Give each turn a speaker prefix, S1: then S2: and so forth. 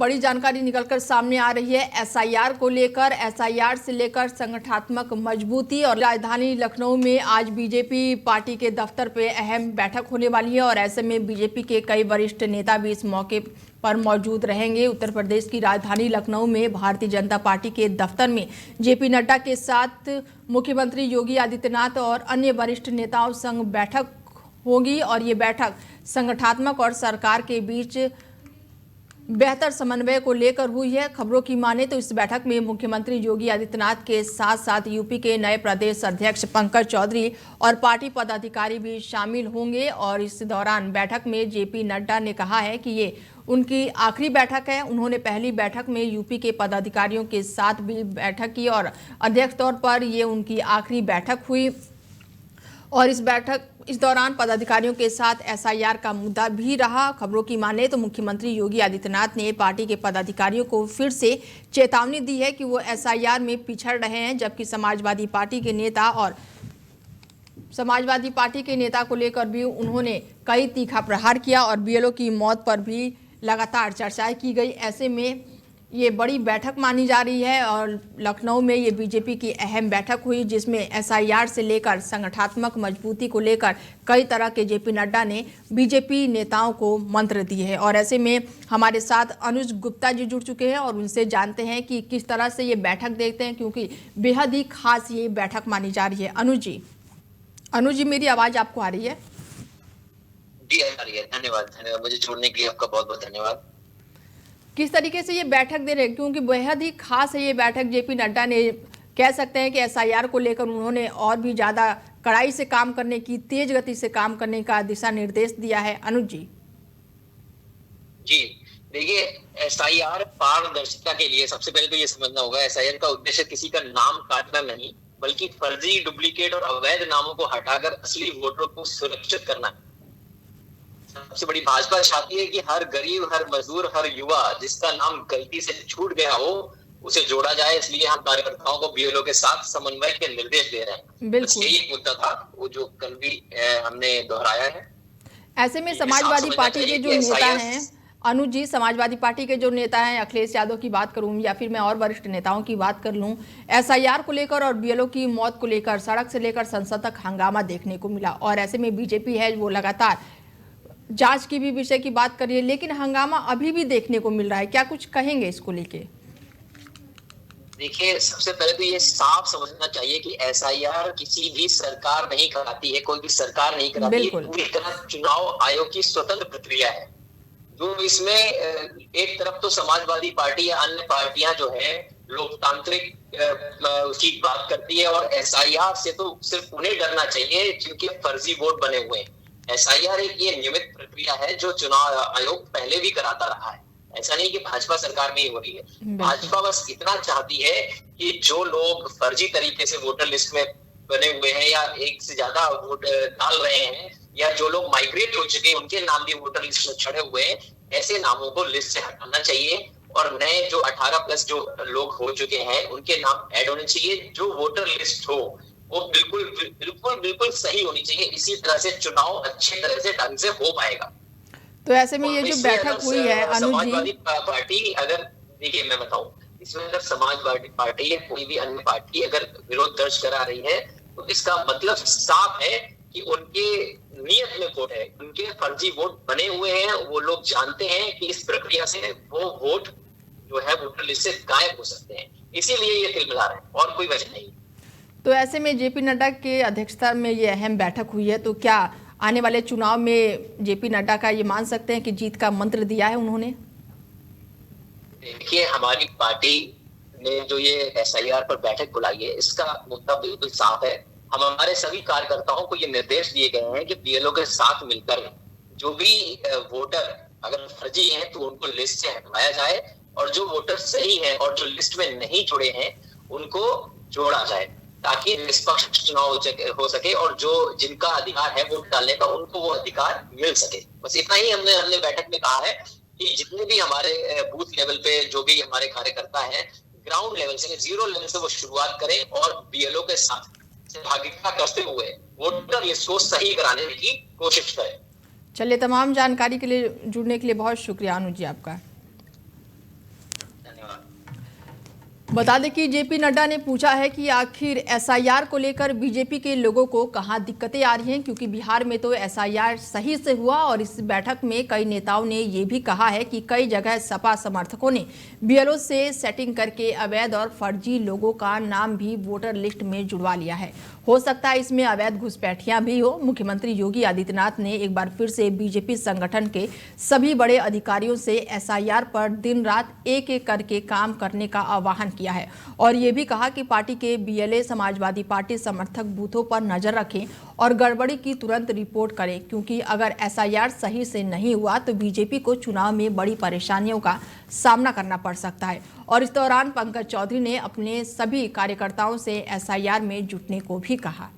S1: बड़ी जानकारी निकलकर सामने आ रही है एसआईआर को लेकर। एसआईआर से लेकर संगठनात्मक मजबूती और राजधानी लखनऊ में आज बीजेपी पार्टी के दफ्तर पे अहम बैठक होने वाली है और ऐसे में बीजेपी के कई वरिष्ठ नेता भी इस मौके पर मौजूद रहेंगे। उत्तर प्रदेश की राजधानी लखनऊ में भारतीय जनता पार्टी के दफ्तर में जेपी नड्डा के साथ मुख्यमंत्री योगी आदित्यनाथ और अन्य वरिष्ठ नेताओं संग बैठक होगी और ये बैठक संगठनात्मक और सरकार के बीच बेहतर समन्वय को लेकर हुई है। खबरों की माने तो इस बैठक में मुख्यमंत्री योगी आदित्यनाथ के साथ साथ यूपी के नए प्रदेश अध्यक्ष पंकज चौधरी और पार्टी पदाधिकारी भी शामिल होंगे और इस दौरान बैठक में जेपी नड्डा ने कहा है कि ये उनकी आखिरी बैठक है। उन्होंने पहली बैठक में यूपी के पदाधिकारियों के साथ भी बैठक की और अध्यक्ष तौर पर ये उनकी आखिरी बैठक हुई और इस दौरान पदाधिकारियों के साथ एसआईआर का मुद्दा भी रहा। खबरों की माने तो मुख्यमंत्री योगी आदित्यनाथ ने पार्टी के पदाधिकारियों को फिर से चेतावनी दी है कि वो एसआईआर में पिछड़ रहे हैं, जबकि समाजवादी पार्टी के नेता को लेकर भी उन्होंने कई तीखा प्रहार किया और बीएलओ की मौत पर भी लगातार चर्चाएं की गई। ऐसे में ये बड़ी बैठक मानी जा रही है और लखनऊ में ये बीजेपी की अहम बैठक हुई जिसमें एसआईआर से लेकर संगठनात्मक मजबूती को लेकर कई तरह के जेपी नड्डा ने बीजेपी नेताओं को मंत्र दिए हैं। और ऐसे में हमारे साथ अनुज गुप्ता जी जुड़ चुके हैं और उनसे जानते हैं कि किस तरह से ये बैठक देखते हैं, क्योंकि बेहद ही खास ये बैठक मानी जा रही है। अनुज जी मेरी आवाज आपको आ रही है?
S2: जी आ रही है। धन्यवाद मुझे जोड़ने के लिए आपका बहुत बहुत धन्यवाद।
S1: किस तरीके से ये बैठक दे रहे हैं, क्योंकि बेहद ही खास है ये बैठक। जेपी नड्डा ने कह सकते हैं कि एसआईआर को लेकर उन्होंने और भी ज्यादा कड़ाई से काम करने की, तेज गति से काम करने का दिशा निर्देश दिया है। अनुज जी
S2: देखिए, एसआईआर पारदर्शिता के लिए सबसे पहले तो ये समझना होगा, एसआईआर का उद्देश्य किसी का नाम काटना नहीं बल्कि फर्जी, डुप्लीकेट और अवैध नामों को हटाकर असली वोटरों को सुरक्षित करना है। सबसे बड़ी भाजपा चाहती है कि हर गरीब, हर मजदूर, हर युवा जिसका नाम गलती से छूट गया हो उसे जोड़ा जाए। इसलिए हम कार्यकर्ताओं को बीएलओ के साथ समन्वय के निर्देश दे रहे हैं।
S1: बिल्कुल,
S2: यही एक मुद्दा था वो जो कल भी हमने दोहराया है।
S1: ऐसे में समाजवादी पार्टी के जो नेता हैं अनुज जी, समाजवादी पार्टी के जो नेता हैं, अखिलेश यादव की बात करूं या फिर मैं और वरिष्ठ नेताओं की बात कर लूं, एसआईआर को लेकर और बीएलओ की मौत को लेकर सड़क से लेकर संसद तक हंगामा देखने को मिला और ऐसे में बीजेपी है वो लगातार जांच की भी विषय की बात करिए, लेकिन हंगामा अभी भी देखने को मिल रहा है। क्या कुछ कहेंगे इसको लेके?
S2: देखिए, सबसे पहले तो ये साफ समझना चाहिए कि एसआईआर किसी भी सरकार नहीं कराती है, कोई भी सरकार नहीं कराती है। पूरी तरह चुनाव आयोग की स्वतंत्र प्रक्रिया है। जो इसमें एक तरफ तो समाजवादी पार्टी या अन्य पार्टियां जो है लोकतांत्रिक उसकी बात करती है और एसआईआर से तो सिर्फ उन्हें डरना चाहिए जिनके फर्जी वोट बने हुए हैं। एसआईआर एक ये नियमित प्रक्रिया है जो चुनाव आयोग पहले भी कराता रहा है। ऐसा नहीं कि भाजपा सरकार में ही हो रही है। भाजपा बस इतना चाहती है कि जो लोग फर्जी तरीके से वोटर लिस्ट में बने हुए हैं या एक से ज्यादा वोट डाल रहे हैं या जो लोग माइग्रेट हो चुके हैं उनके नाम भी वोटर लिस्ट में चढ़े हुए हैं, ऐसे नामों को लिस्ट से हटाना चाहिए और नए जो 18+ जो लोग हो चुके हैं उनके नाम ऐड होने चाहिए। जो वोटर लिस्ट हो वो बिल्कुल सही होनी चाहिए। इसी तरह से चुनाव अच्छे तरह से ढंग से हो पाएगा।
S1: तो ऐसे में ये जो बैठक हुई है अनुज जी,
S2: समाजवादी पार्टी अगर, देखिए मैं बताऊं, इसमें अगर समाजवादी पार्टी या कोई भी अन्य पार्टी अगर विरोध दर्ज करा रही है तो इसका मतलब साफ है कि उनके नियत में वोट है, उनके फर्जी वोट बने हुए हैं। वो लोग जानते हैं कि इस प्रक्रिया से वो वोट जो है वोटर लिस्ट से गायब हो सकते हैं, इसीलिए ये तिलमिला रहे हैं और कोई वजह नहीं।
S1: तो ऐसे में जेपी नड्डा के अध्यक्षता में ये अहम बैठक हुई है, तो क्या आने वाले चुनाव में जेपी नड्डा का ये मान सकते हैं कि जीत का मंत्र दिया है उन्होंने?
S2: देखिए, हमारी पार्टी ने जो ये एसआईआर पर बैठक बुलाई है इसका मुद्दा बिल्कुल साफ है। हम हमारे सभी कार्यकर्ताओं को ये निर्देश दिए गए हैं कि बीएलओ के साथ मिलकर जो भी वोटर अगर फर्जी हैं तो उनको लिस्ट से हटवाया जाए और जो वोटर सही हैं और जो लिस्ट में नहीं जुड़े हैं उनको जोड़ा जाए ताकि निष्पक्ष चुनाव हो सके और जो जिनका अधिकार है वोट डालने का उनको वो अधिकार मिल सके। बस इतना ही हमने बैठक में कहा है कि जितने भी हमारे बूथ लेवल पे जो भी हमारे कार्यकर्ता हैं, ग्राउंड लेवल से, जीरो लेवल से वो शुरुआत करें और बीएलओ के साथ सहभागिता करते हुए वोटर लिस्ट को सही कराने की कोशिश करें।
S1: चलिए, तमाम जानकारी के लिए जुड़ने के लिए बहुत शुक्रिया अनुज जी आपका।
S2: धन्यवाद।
S1: बता दें कि जेपी नड्डा ने पूछा है कि आखिर एसआईआर को लेकर बीजेपी के लोगों को कहां दिक्कतें आ रही हैं, क्योंकि बिहार में तो एसआईआर सही से हुआ और इस बैठक में कई नेताओं ने ये भी कहा है कि कई जगह सपा समर्थकों ने बीएलओ से सेटिंग करके अवैध और फर्जी लोगों का नाम भी वोटर लिस्ट में जुड़वा लिया है। हो सकता है इसमें अवैध घुसपैठियां भी हो। मुख्यमंत्री योगी आदित्यनाथ ने एक बार फिर से बीजेपी संगठन के सभी बड़े अधिकारियों से एसआईआर पर दिन रात एक एक करके काम करने का आह्वान किया है और ये भी कहा कि पार्टी के बीएलए समाजवादी पार्टी समर्थक बूथों पर नजर रखें और गड़बड़ी की तुरंत रिपोर्ट करें, क्योंकि अगर एसआईआर सही से नहीं हुआ तो बीजेपी को चुनाव में बड़ी परेशानियों का सामना करना पड़ सकता है। और इस दौरान पंकज चौधरी ने अपने सभी कार्यकर्ताओं से एसआईआर में जुटने को भी कहा।